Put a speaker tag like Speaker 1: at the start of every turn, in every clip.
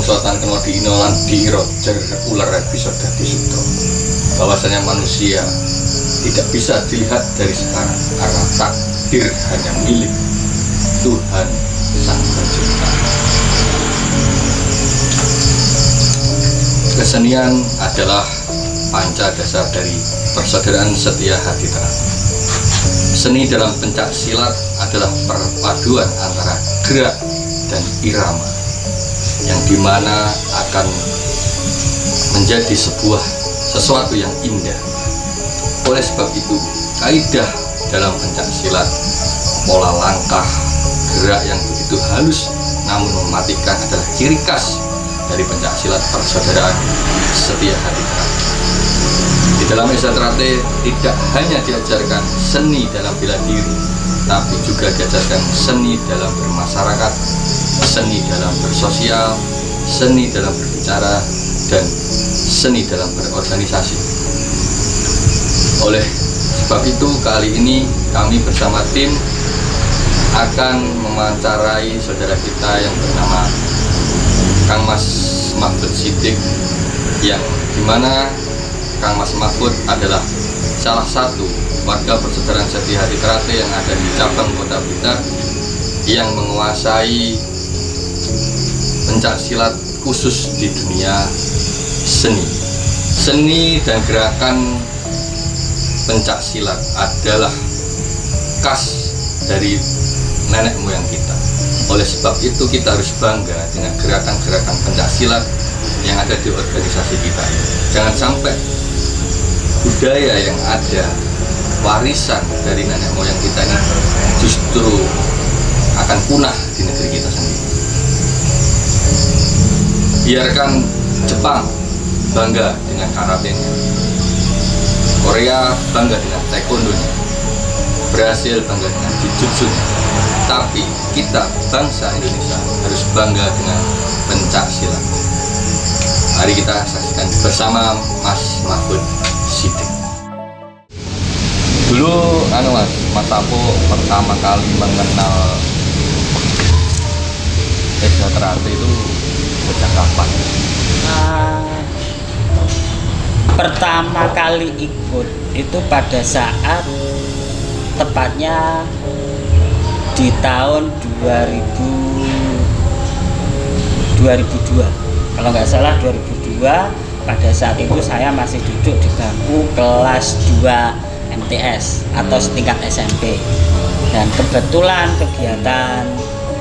Speaker 1: mungsotan kena diinolan diirojer ular bisa dadi sutra. Bahwasanya manusia tidak bisa dilihat dari sekarang karena takdir hanya milik Tuhan Sang Pencipta. Kesenian adalah panca dasar dari persaudaraan setia hati teratai. Seni dalam pencak silat adalah perpaduan antara gerak dan irama yang dimana akan menjadi sesuatu yang indah. Oleh sebab itu, kaidah dalam pencak silat, pola langkah, gerak yang begitu halus namun mematikan adalah ciri khas dari pencak silat persaudaraan setia hati teratai. Di dalam Esa Teratai tidak hanya diajarkan seni dalam bela diri, tapi juga diajarkan seni dalam bermasyarakat, seni dalam bersosial, seni dalam berbicara, dan seni dalam berorganisasi. Oleh sebab itu, kali ini kami bersama tim akan mewawancarai saudara kita yang bernama Kang Mas Mahfud Siddiq, yang dimana Kang Mas Mahfud adalah salah satu warga persaudaraan setia hati teratai yang ada di cabang Kota Blitar yang menguasai pencak silat khusus di dunia seni. Seni dan gerakan pencak silat adalah khas dari nenek moyang kita. Oleh sebab itu kita harus bangga dengan gerakan-gerakan pencak silat yang ada di organisasi kita ini. Jangan sampai budaya yang ada, warisan dari nenek moyang kita ini justru akan punah di negeri kita sendiri. Biarkan Jepang bangga dengan karate-nya, Korea bangga dengan taekwondo-nya, Brasil bangga dengan jujutsu-nya, tapi kita bangsa Indonesia harus bangga dengan pencak silat. Mari kita saksikan bersama Mas Mahfud Siddiq. Dulu Mas Apo pertama kali mengenal Esa Teratai itu sejak kapan?
Speaker 2: Pertama kali ikut itu pada saat tepatnya di tahun 2002, kalau nggak salah 2002. Pada saat itu saya masih duduk di bangku kelas 2 MTS atau setingkat SMP, dan kebetulan kegiatan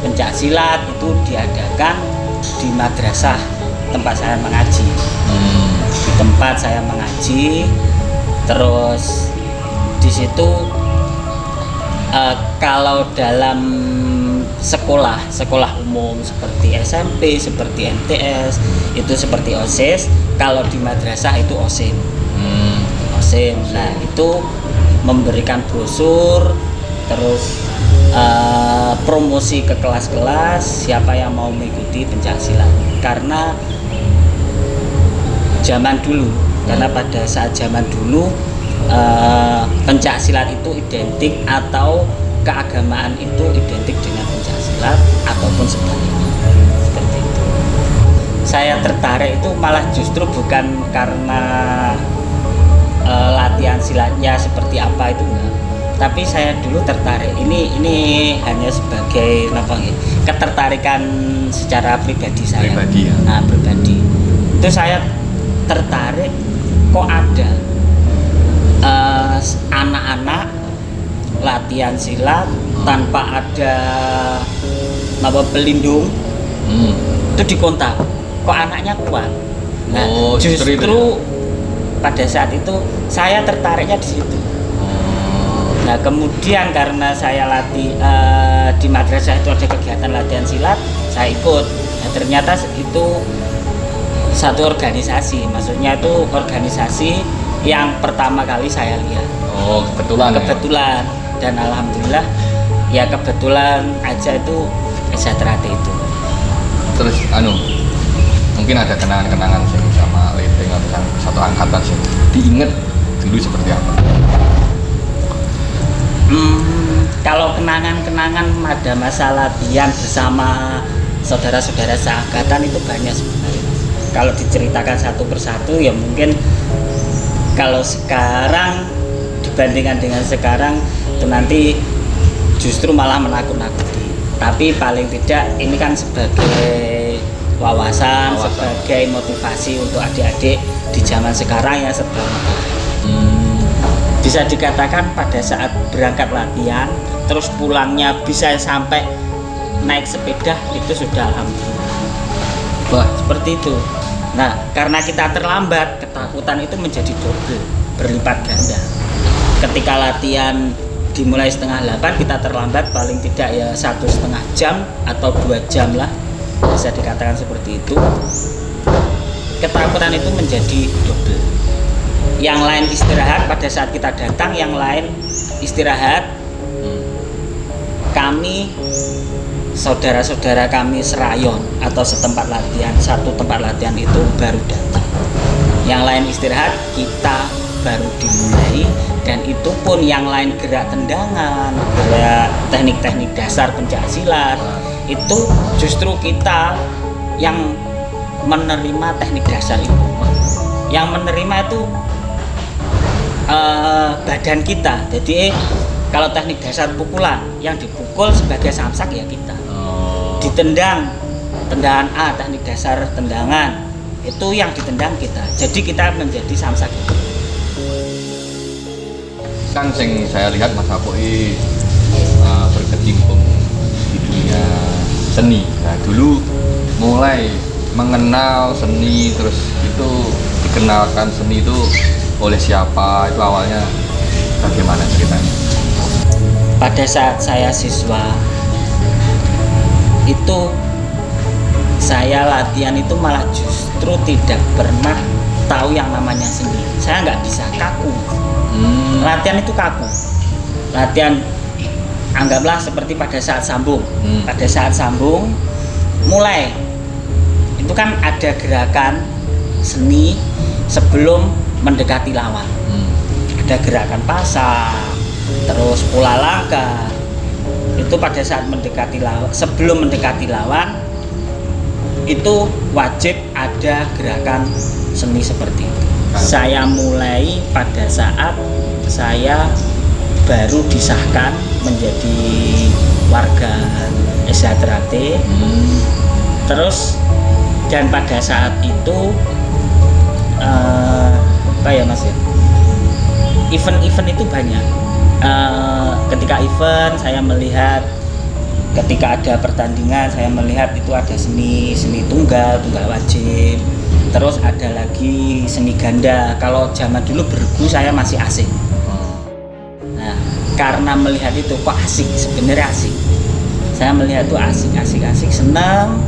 Speaker 2: pencak silat itu diadakan di madrasah tempat saya mengaji. Di tempat saya mengaji, terus di situ kalau dalam sekolah umum seperti SMP, seperti MTS itu seperti OSIS. Kalau di madrasah itu OSIM. OSIM. Nah, itu memberikan brosur, terus promosi ke kelas-kelas siapa yang mau mengikuti pencak silat. Karena pada saat zaman dulu pencak silat itu identik, atau keagamaan itu identik dengan pencak silat ataupun sebaliknya, seperti itu. Saya tertarik itu malah justru bukan karena latihan silatnya seperti apa itu enggak, tapi saya dulu tertarik ini hanya sebagai ketertarikan secara pribadi saya.
Speaker 1: Pribadi ya?
Speaker 2: Nah, pribadi itu saya tertarik kok ada anak-anak latihan silat tanpa ada pelindung itu dikontak, kok anaknya kuat. Nah, justru pada saat itu saya tertariknya di situ. Nah, kemudian karena saya latih di madrasah itu ada kegiatan latihan silat, saya ikut. Nah, ternyata itu satu organisasi, maksudnya itu organisasi yang pertama kali saya lihat. Kebetulan. Dan alhamdulillah ya kebetulan aja itu Esa Teratai itu.
Speaker 1: Terus mungkin ada kenangan-kenangan sih sama Leteng atau satu angkatan sih diinget dulu seperti apa?
Speaker 2: Kalau kenangan-kenangan ada masa latihan bersama saudara-saudara seangkatan itu banyak sebenarnya. Kalau diceritakan satu persatu ya mungkin kalau sekarang dibandingkan dengan sekarang itu nanti justru malah menakut-nakuti. Tapi paling tidak ini kan sebagai wawasan. Sebagai motivasi untuk adik-adik di zaman sekarang yang serba modern. Bisa dikatakan pada saat berangkat latihan terus pulangnya bisa sampai naik sepeda itu sudah alhamdulillah. Wah, seperti itu. Nah, karena kita terlambat, ketakutan itu menjadi double, berlipat ganda. Ketika latihan dimulai 7:30 kita terlambat paling tidak ya 1,5 jam atau 2 jam lah, bisa dikatakan seperti itu. Ketakutan itu menjadi double. Yang lain istirahat pada saat kita datang, yang lain istirahat. Kami saudara-saudara kami serayon atau setempat latihan, satu tempat latihan itu baru datang. Yang lain istirahat, kita baru dimulai, dan itu pun yang lain gerak tendangan, gerak teknik-teknik dasar pencaksilat, itu justru kita yang menerima teknik dasar itu. Yang menerima itu badan kita. Jadi kalau teknik dasar pukulan yang dipukul sebagai samsak ya kita. Ditendang, tendangan A, teknik dasar tendangan itu yang ditendang kita. Jadi kita menjadi samsak itu.
Speaker 1: Kan sing saya lihat Mas Apoi berkecimpung di dunia seni. Nah, dulu mulai mengenal seni, terus itu dikenalkan seni itu oleh siapa, itu awalnya bagaimana ceritanya?
Speaker 2: Pada saat saya siswa itu saya latihan itu malah justru tidak pernah tahu yang namanya seni. Saya nggak bisa, kaku. Latihan itu kaku. Latihan anggaplah seperti pada saat sambung. Pada saat sambung mulai itu kan ada gerakan seni sebelum mendekati lawan. Ada gerakan pasang, terus pola langkah. Itu pada saat mendekati lawan, sebelum mendekati lawan itu wajib ada gerakan seni seperti itu. Saya mulai pada saat saya baru disahkan menjadi warga SH-Trate. Terus dan pada saat itu apa ya Mas ya, event-event itu banyak. Ketika event saya melihat, ketika ada pertandingan saya melihat itu ada seni tunggal wajib, terus ada lagi seni ganda. Kalau zaman dulu bergu saya masih asing. Nah, karena melihat itu kok asik, sebenarnya asik. Saya melihat itu asik, senang.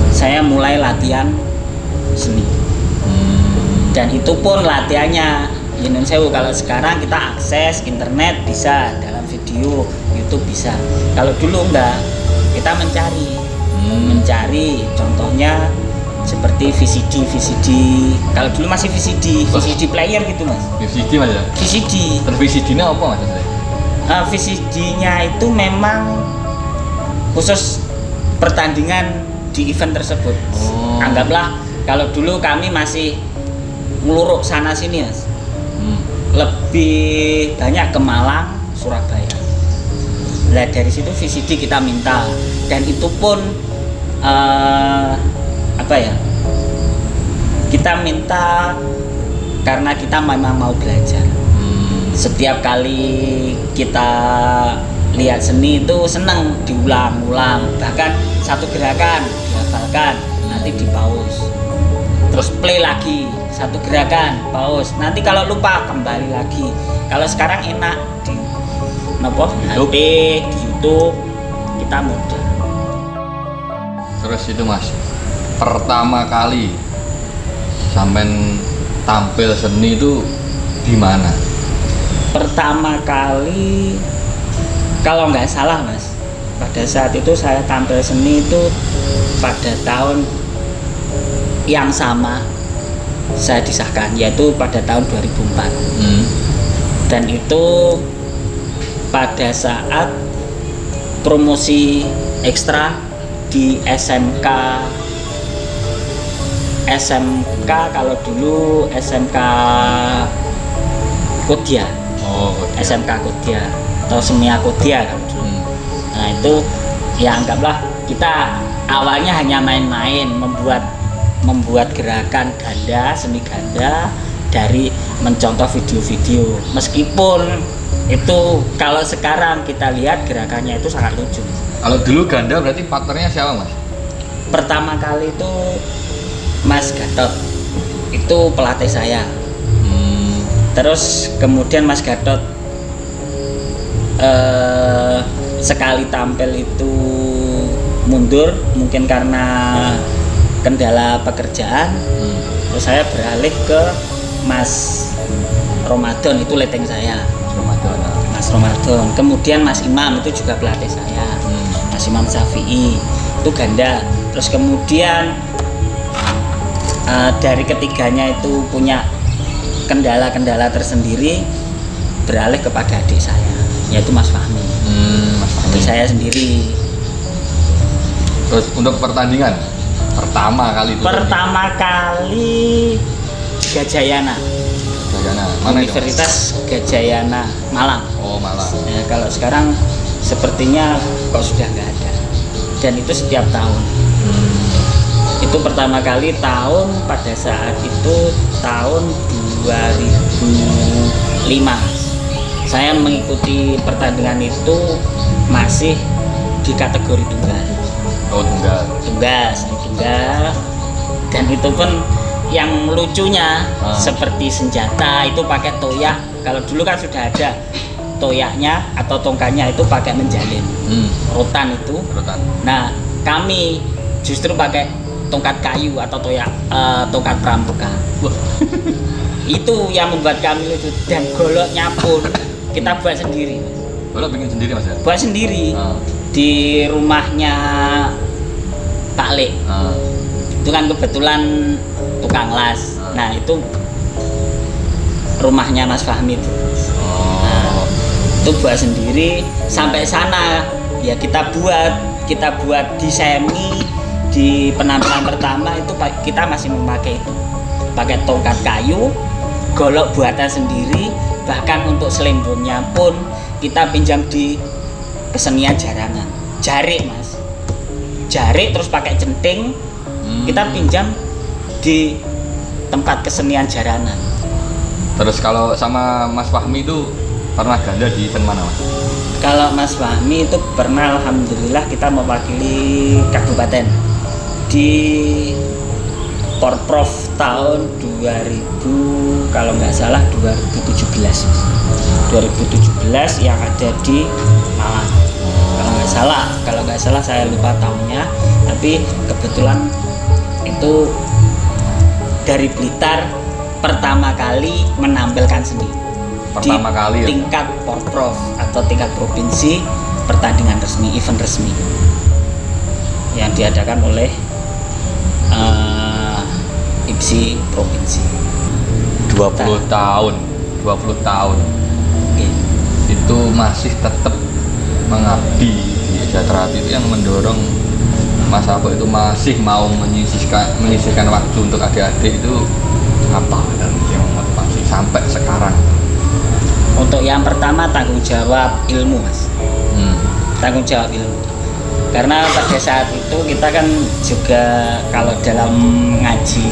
Speaker 2: Saya mulai latihan seni. Dan itu pun latihannya Yunun Sewu. Kalau sekarang kita akses internet bisa, dalam video YouTube bisa. Kalau dulu enggak, kita mencari contohnya seperti VCD. Kalau dulu masih VCD player gitu Mas.
Speaker 1: VCD Mas ya?
Speaker 2: VCD.
Speaker 1: Terus VCD-nya apa Mas?
Speaker 2: VCD-nya itu memang khusus pertandingan di event tersebut. Anggaplah kalau dulu kami masih ngeluruk sana sini Mas. Lebih banyak ke Malang, Surabaya. Nah dari situ VCD kita minta, dan itu pun kita minta karena kita memang mau belajar. Setiap kali kita lihat seni itu senang diulang-ulang, bahkan satu gerakan dihafalkan, nanti di pause, terus play lagi, satu gerakan pause, nanti kalau lupa kembali lagi. Kalau sekarang enak di HP, di YouTube kita mudah.
Speaker 1: Terus itu Mas, pertama kali sampean tampil seni itu di mana?
Speaker 2: Pertama kali kalau nggak salah Mas, pada saat itu saya tampil seni itu pada tahun yang sama saya disahkan, yaitu pada tahun 2004. Dan itu pada saat promosi ekstra di SMK kalau dulu SMK Kodia. SMK Kodia atau Semia Kodia kalau dulu. Nah itu ya anggaplah kita awalnya hanya main-main membuat gerakan ganda, seni ganda dari mencontoh video-video. Meskipun itu kalau sekarang kita lihat gerakannya itu sangat lucu.
Speaker 1: Kalau dulu ganda berarti partnernya siapa Mas? pertama
Speaker 2: kali itu Mas Gatot, itu pelatih saya. Terus kemudian Mas Gatot sekali tampil itu mundur, mungkin karena kendala pekerjaan. Terus saya beralih ke Mas Ramadan, itu leteng saya. Mas Ramadan. Kemudian Mas Imam itu juga pelatih saya. Mas Imam Syafi'i itu ganda. Terus kemudian dari ketiganya itu punya kendala-kendala tersendiri, beralih kepada adik saya, yaitu Mas Fahmi. Adik saya sendiri.
Speaker 1: Terus untuk pertandingan pertama kali Gajayana. Mana Universitas itu? Gajayana Malang. Oh, Malang. Nah, kalau sekarang sepertinya kok sudah nggak ada. Dan itu setiap tahun. Itu pertama kali pada saat itu tahun 2005. Saya mengikuti pertandingan itu masih di kategori tunggal. Tunggal. Dan itu pun yang lucunya seperti senjata itu pakai toyak. Kalau dulu kan sudah ada toyaknya atau tongkatnya itu pakai menjalin. Rotan itu. Nah, kami justru pakai tongkat kayu atau toyak, tongkat pramuka. Itu yang membuat kami lucu. Dan goloknya pun kita buat sendiri. Golok bikin sendiri Mas ya?
Speaker 2: Buat sendiri. Di rumahnya Pak Le. Itu kan kebetulan tukang las. Nah itu rumahnya Mas Fahmi itu. Nah, itu buat sendiri. Sampai sana ya kita buat di semi, di penampilan pertama itu kita masih memakai itu, pakai tongkat kayu, golok buatan sendiri. Bahkan untuk selembungnya pun kita pinjam di kesenian jarangan, jarik Mas, jarik terus pakai centing. Kita pinjam di tempat kesenian jaranan.
Speaker 1: Terus kalau sama Mas Fahmi itu pernah ganda di event mana Mas?
Speaker 2: Kalau Mas Fahmi itu pernah, alhamdulillah kita mewakili kabupaten di Porprov tahun 2000, kalau nggak salah 2017 yang ada di Malang. Kalau nggak salah saya lupa tahunnya, tapi kebetulan itu dari Blitar pertama kali menampilkan seni di tingkat Porprov atau tingkat provinsi, pertandingan resmi, event resmi yang diadakan oleh IPSI provinsi.
Speaker 1: 20 tahun
Speaker 2: okay.
Speaker 1: Itu masih tetap mengabdi di Ejatera itu yang mendorong Mas Apo itu masih mau menyisihkan waktu untuk adik-adik itu apa dan yang memotivasi sampai sekarang?
Speaker 2: Untuk yang pertama tanggung jawab ilmu Mas. Tanggung jawab ilmu. Karena pada saat itu kita kan juga kalau dalam ngaji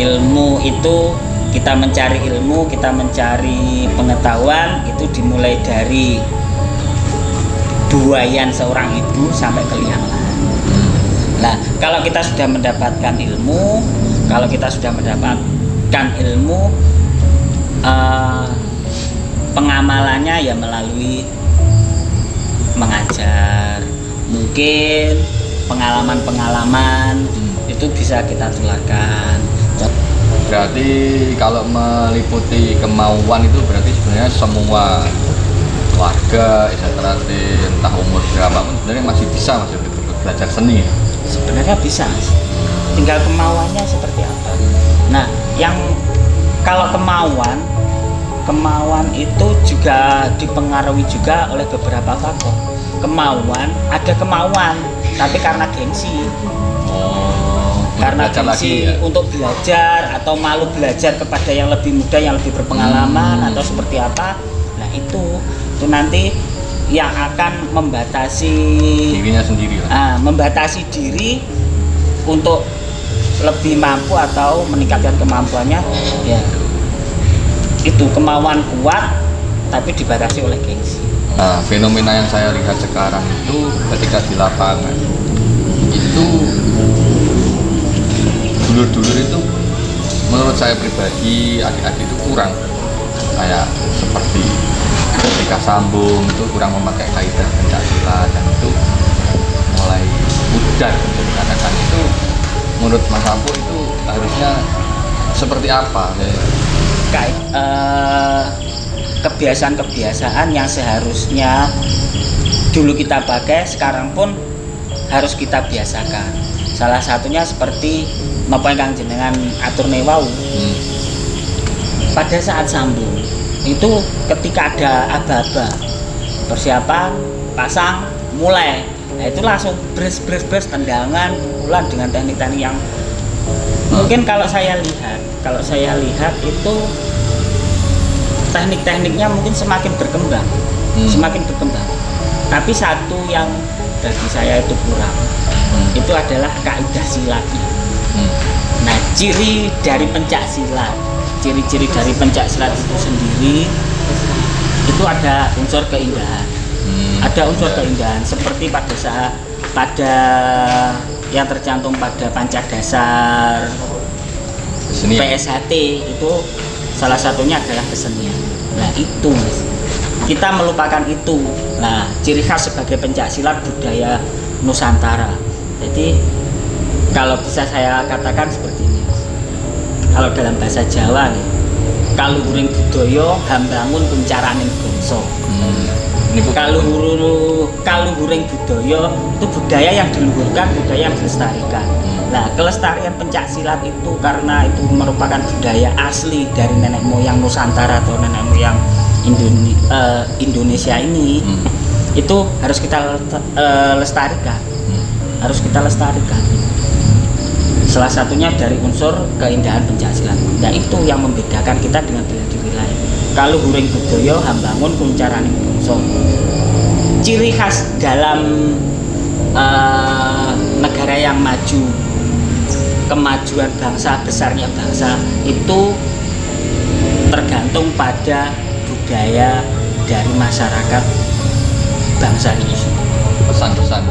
Speaker 2: ilmu itu kita mencari ilmu, kita mencari pengetahuan itu dimulai dari buayan seorang ibu sampai ke liang lahat. Nah, kalau kita sudah mendapatkan ilmu, pengamalannya ya melalui mengajar, mungkin pengalaman-pengalaman itu bisa kita tularkan.
Speaker 1: Berarti kalau meliputi kemauan itu berarti sebenarnya semua warga Ejatera entah umur berapapun sebenarnya masih bisa Mas untuk belajar seni.
Speaker 2: Sebenarnya bisa Mas, tinggal kemauannya seperti apa. Nah, yang kalau kemauan itu juga dipengaruhi juga oleh beberapa faktor. Ada kemauan tapi karena gengsi. Karena
Speaker 1: belajar
Speaker 2: gengsi
Speaker 1: lagi, ya?
Speaker 2: untuk belajar atau malu belajar kepada yang lebih muda, yang lebih berpengalaman atau seperti apa. Nah itu nanti yang akan membatasi
Speaker 1: dirinya sendiri lah.
Speaker 2: Membatasi diri untuk lebih mampu atau meningkatkan kemampuannya. Ya itu kemauan kuat tapi dibatasi oleh gengsi.
Speaker 1: Nah, fenomena yang saya lihat sekarang itu ketika di lapangan itu dulur-dulur itu menurut saya pribadi, adik-adik itu kurang kayak seperti ketika sambung itu kurang memakai kaidah Pancasila, dan itu mulai pudar bisa dikatakan. Itu menurut Mas Apu itu harusnya seperti apa?
Speaker 2: Kebiasaan-kebiasaan yang seharusnya dulu kita pakai sekarang pun harus kita biasakan. Salah satunya seperti napa ingkang jenengan atur wau. Pada saat sambung itu ketika ada aba-aba persiapan pasang mulai, nah itu langsung bres tendangan pukulan dengan teknik-teknik yang mungkin kalau saya lihat itu teknik-tekniknya mungkin semakin berkembang. Tapi satu yang bagi saya itu kurang, itu adalah kaidah silatnya. Nah, ciri dari pencak silat itu sendiri itu ada unsur keindahan. Seperti pada yang tercantum pada pancak dasar PSHT itu salah satunya adalah kesenian. Nah itu Mas, kita melupakan itu. Nah ciri khas sebagai pencak silat budaya Nusantara. Jadi kalau bisa saya katakan seperti ini, kalau dalam bahasa Jawa nih, kaluhuring budaya hambangun kuncaraning bangsa. Kaluhuring budaya itu budaya yang diluhurkan, budaya yang dilestarikan. Nah, kelestarian pencak silat itu karena itu merupakan budaya asli dari nenek moyang Nusantara atau nenek moyang Indonesia ini, itu harus kita lestarikan. Salah satunya dari unsur keindahan pencak silat. Nah, itu yang membedakan kita dengan bela diri lain. Kaluhuring budaya hambangun kuncaraning bangsa. Ciri khas dalam negara yang maju, kemajuan bangsa, besarnya bangsa itu tergantung pada budaya dari masyarakat bangsa ini.
Speaker 1: Pesan-pesan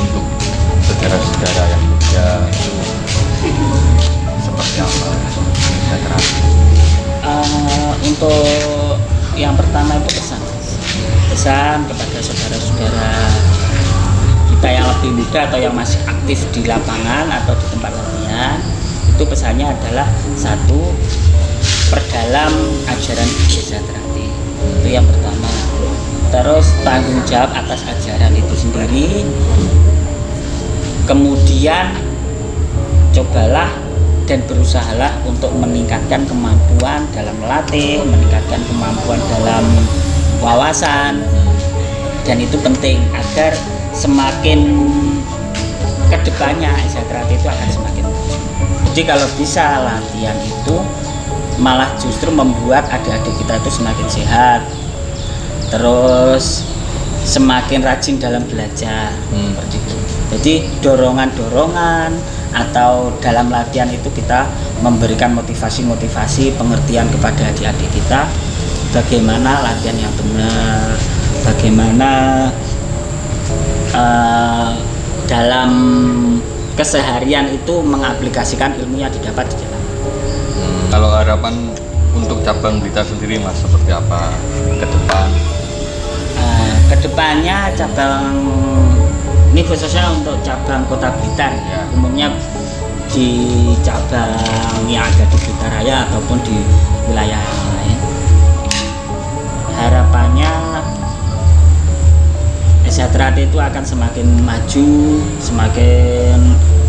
Speaker 1: untuk saudara-saudara yang muda itu seperti apa?
Speaker 2: Untuk yang pertama itu pesan kepada saudara-saudara kita yang lebih muda atau yang masih aktif di lapangan atau di tempat latihan, itu pesannya adalah satu, perdalam ajaran Desa Trate, itu yang pertama. Terus tanggung jawab atas ajaran itu sendiri. Kemudian cobalah dan berusahalah untuk meningkatkan kemampuan dalam melatih, meningkatkan kemampuan dalam wawasan, dan itu penting agar semakin kedepannya Desa Trate itu akan semakin maju. Jadi kalau bisa latihan itu malah justru membuat adik-adik kita itu semakin sehat, terus semakin rajin dalam belajar. Seperti itu. Jadi dorongan-dorongan atau dalam latihan itu kita memberikan motivasi-motivasi pengertian kepada adik-adik kita bagaimana latihan yang benar, bagaimana dalam keseharian itu mengaplikasikan ilmu yang didapat di dalam.
Speaker 1: Kalau harapan untuk cabang Blitar sendiri Mas seperti apa ke depan?
Speaker 2: Kedepannya cabang ini khususnya untuk cabang Kota Blitar, ya. Umumnya di cabang yang ada di Blitar Raya ataupun di wilayah yang lain, harapannya Desa Trate itu akan semakin maju, semakin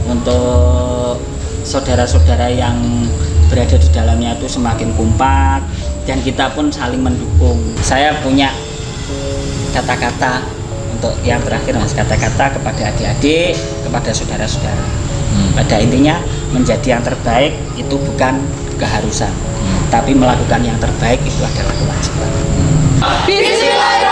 Speaker 2: untuk saudara-saudara yang berada di dalamnya itu semakin kompak, dan kita pun saling mendukung. Saya punya kata-kata untuk yang terakhir Mas, kata-kata kepada adik-adik, kepada saudara-saudara. Pada intinya menjadi yang terbaik itu bukan keharusan, tapi melakukan yang terbaik itu adalah kewajiban.
Speaker 3: Bismillah.